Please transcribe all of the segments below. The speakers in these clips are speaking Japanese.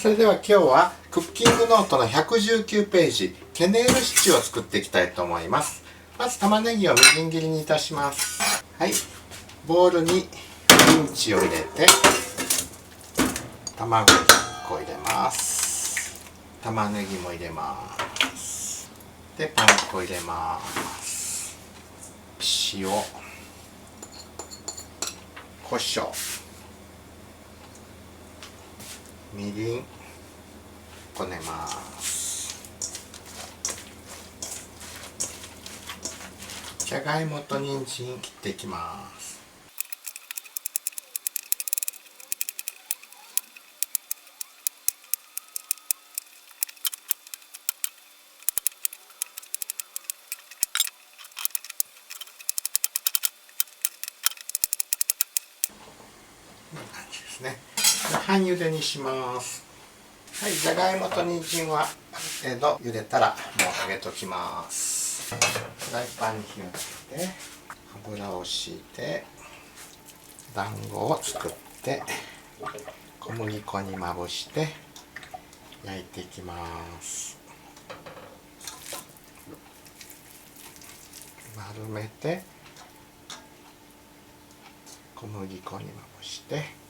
それでは今日はクッキングノートの119ページケネールシチューを作っていきたいと思います。まず玉ねぎをみじん切りにいたします。はい、ボウルにミンチを入れて卵1個入れます。玉ねぎも入れます。でパン粉入れます。塩、胡椒、みりん、こねます。じゃがいもと人参切っていきます。こんな感じですね。半茹でにします。はい、じゃがいもと人参はある程度茹でたらもう揚げときます。フライパンに火をつけて油を敷いて団子を作って小麦粉にまぶして焼いていきます。丸めて小麦粉にまぶして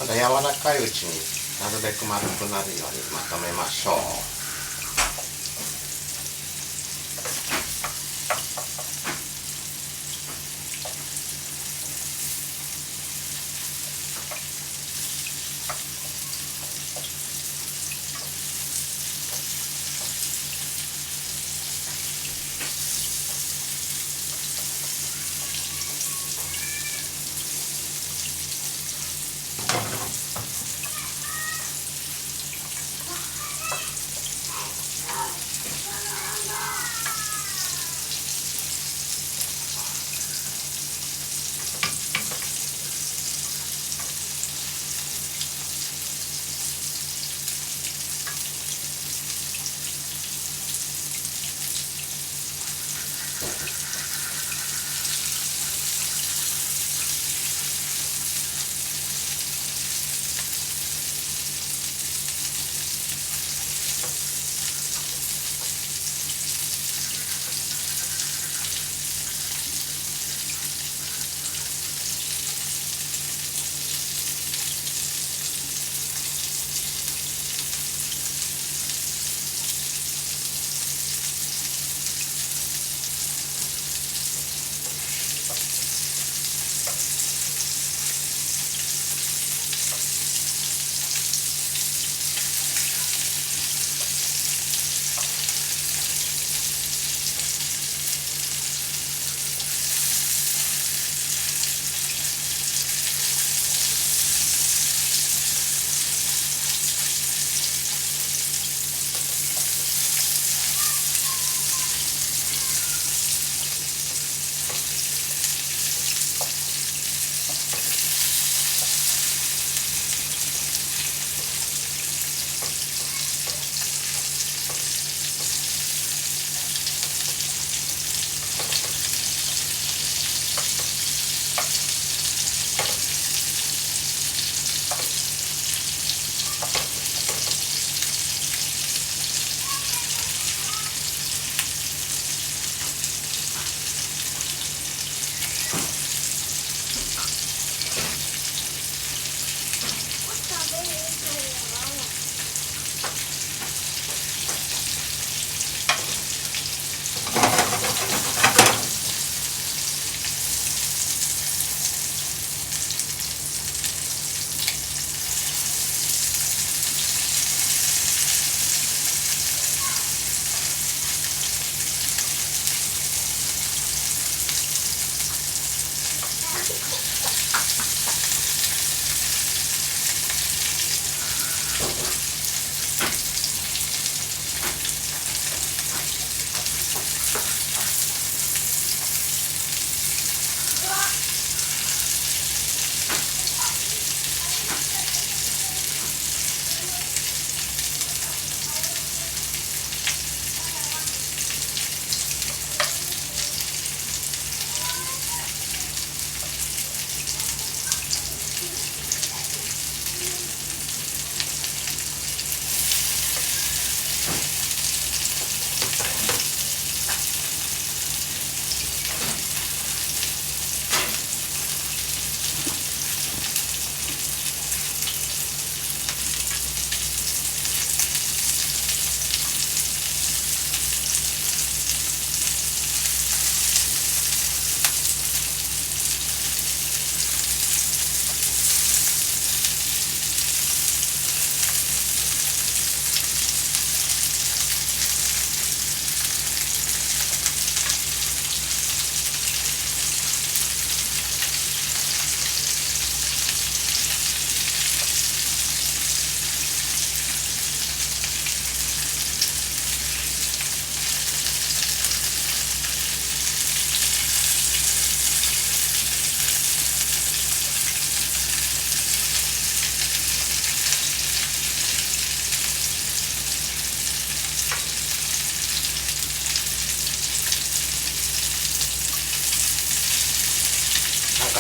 まだ柔らかいうちになるべく丸くなるようにまとめましょう。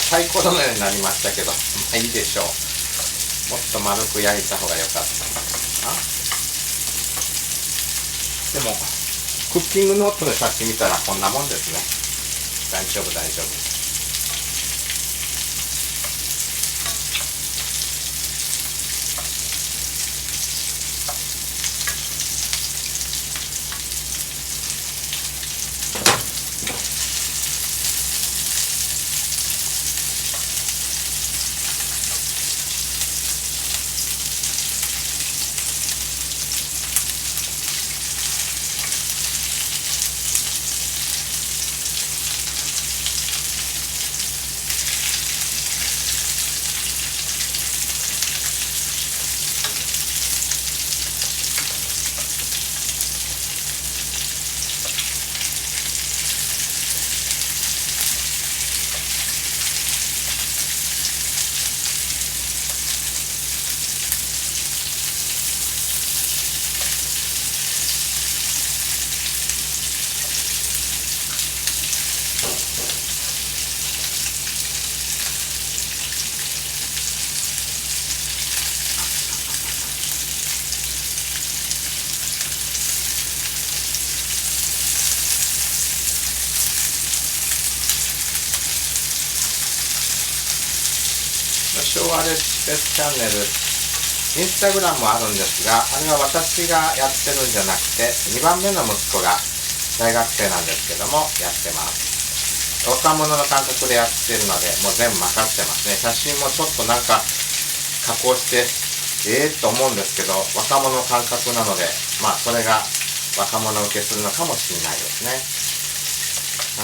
サイコロのようになりましたけど、まあいいでしょう。もっと丸く焼いた方が良かったかな。でもクッキングノートでさっき見たらこんなもんですね。大丈夫大丈夫。昭和レシピチャンネル、インスタグラムもあるんですが、あれは私がやってるんじゃなくて、2番目の息子が大学生なんですけども、やってます。若者の感覚でやってるので、もう全部任せてますね。写真もちょっとなんか加工して、と思うんですけど、若者の感覚なので、まあそれが若者受けするのかもしれないですね。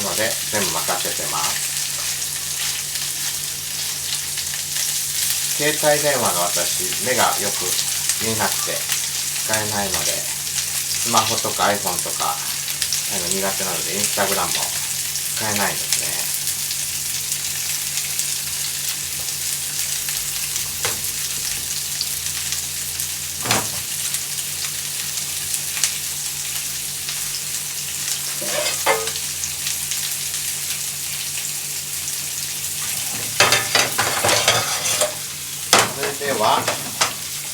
なので、全部任せてます。携帯電話が私、目がよく見えなくて使えないので、スマホとか iPhone とか苦手なので、インスタグラムも使えないんですね。それでは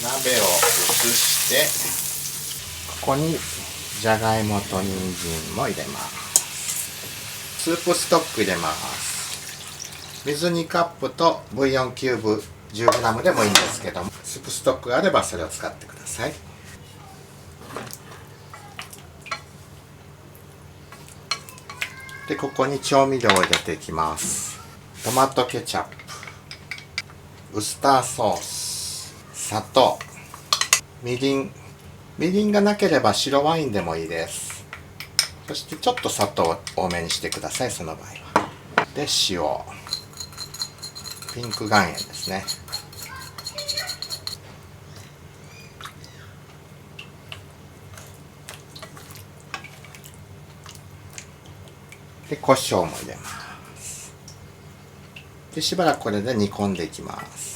鍋を移して、ここにじゃがいもと人参も入れます。スープストック入れます。水2カップとブイヨンキューブ 10g でもいいんですけども、スープストックがあればそれを使ってください。で、ここに調味料を入れていきます。トマトケチャップ、ウスターソース、砂糖、みりん。みりんがなければ白ワインでもいいです。そしてちょっと砂糖を多めにしてください、その場合は。で、塩、ピンク岩塩ですね。で、胡椒も入れます。で、しばらくこれで煮込んでいきます。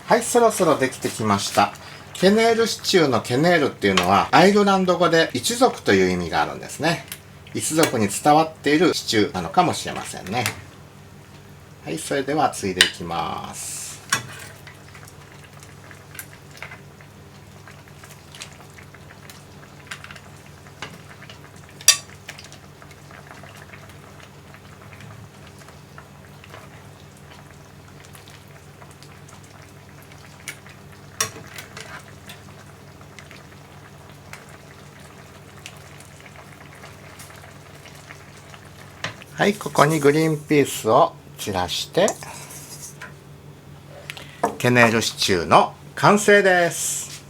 はい、そろそろできてきました。ケネールシチューのケネールっていうのはアイルランド語で一族という意味があるんですね。一族に伝わっているシチューなのかもしれませんね。はい、それではついでいきます。はい、ここにグリーンピースを散らしてケネールシチューの完成です。